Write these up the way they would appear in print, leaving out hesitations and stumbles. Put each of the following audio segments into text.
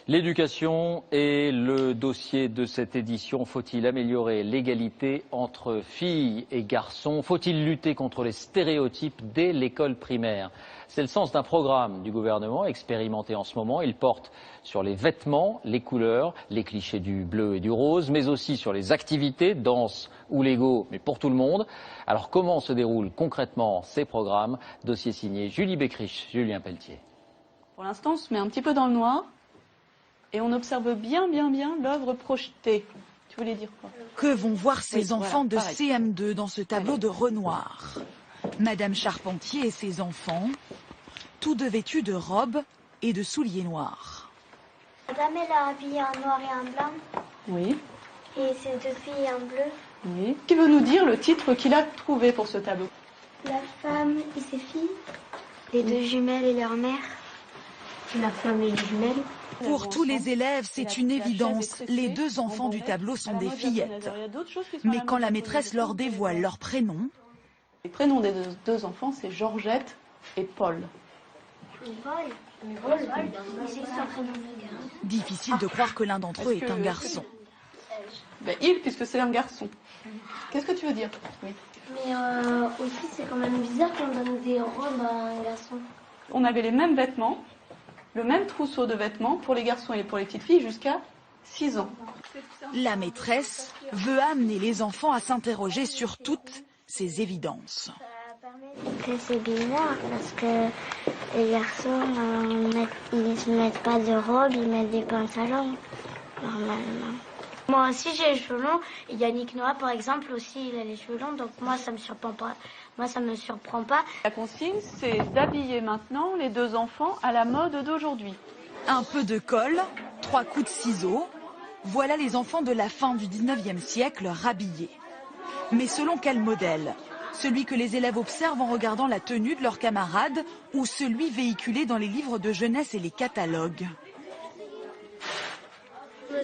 L'éducation est le dossier de cette édition. Faut-il améliorer l'égalité entre filles et garçons? Faut-il lutter contre les stéréotypes dès l'école primaire? C'est le sens d'un programme du gouvernement expérimenté en ce moment. Il porte sur les vêtements, les couleurs, les clichés du bleu et du rose, mais aussi sur les activités, danse ou Lego, mais pour tout le monde. Alors comment se déroulent concrètement ces programmes? Dossier signé Julie Beckrich, Julien Pelletier. Pour l'instant, on se met un petit peu dans le noir. Et on observe bien l'œuvre projetée. Tu voulais dire quoi? Que vont voir ces enfants de pareil. CM2 dans ce tableau de Renoir? Madame Charpentier et ses enfants, tous deux vêtus de robes et de souliers noirs. Madame, elle a habillé en noir et en blanc. Oui. Et ses deux filles en bleu. Oui. Qui veut nous dire le titre qu'il a trouvé pour ce tableau? La femme et ses filles. Les deux jumelles et leur mère. La femme et les jumelles. Pour tous les élèves, c'est une évidence. Les deux enfants du tableau sont des fillettes. Mais quand la maîtresse leur dévoile leur prénom... Les prénoms des deux enfants, c'est Georgette et Paul. Difficile de croire que l'un d'entre eux est un garçon. Ben, il, puisque c'est un garçon. Qu'est-ce que tu veux dire? Oui. Mais aussi, c'est quand même bizarre qu'on donne des robes à un garçon. On avait les mêmes vêtements, le même trousseau de vêtements pour les garçons et pour les petites filles jusqu'à 6 ans. La maîtresse veut amener les enfants à s'interroger sur toutes ces évidences. C'est bizarre parce que les garçons, ils ne mettent pas de robe, ils mettent des pantalons, normalement. Moi aussi j'ai les cheveux longs, et Yannick Noah par exemple aussi il a les cheveux longs, donc moi ça me surprend pas. La consigne, c'est d'habiller maintenant les deux enfants à la mode d'aujourd'hui. Un peu de colle, 3 coups de ciseaux, voilà les enfants de la fin du 19e siècle rhabillés. Mais selon quel modèle? Celui que les élèves observent en regardant la tenue de leurs camarades ou celui véhiculé dans les livres de jeunesse et les catalogues?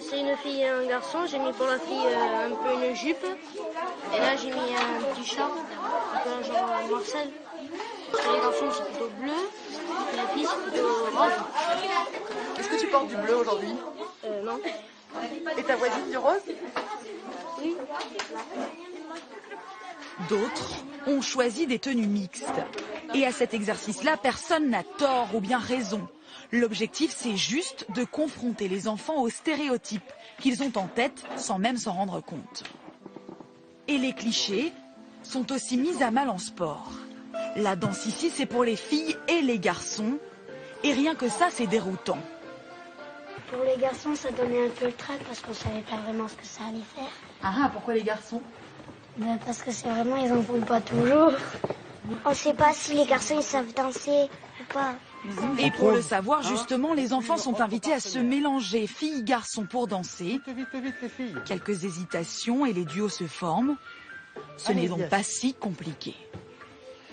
C'est une fille et un garçon, j'ai mis pour la fille un peu une jupe, et là j'ai mis un petit short, un peu genre Marcel. Les garçons c'est plutôt bleu, et la fille c'est plutôt rose. Est-ce que tu portes du bleu aujourd'hui? Non. Et ta voisine du rose? Oui. D'autres ont choisi des tenues mixtes. Et à cet exercice-là, personne n'a tort ou bien raison. L'objectif, c'est juste de confronter les enfants aux stéréotypes qu'ils ont en tête sans même s'en rendre compte. Et les clichés sont aussi mis à mal en sport. La danse ici, c'est pour les filles et les garçons. Et rien que ça, c'est déroutant. Pour les garçons, ça donnait un peu le trac parce qu'on savait pas vraiment ce que ça allait faire. Ah, pourquoi les garçons? Ben parce que c'est vraiment, ils en font pas toujours. On sait pas si les garçons ils savent danser ou pas. Et pour le savoir, justement, les enfants sont invités à se mélanger, filles-garçons, pour danser. Quelques hésitations et les duos se forment. Ce n'est donc pas si compliqué.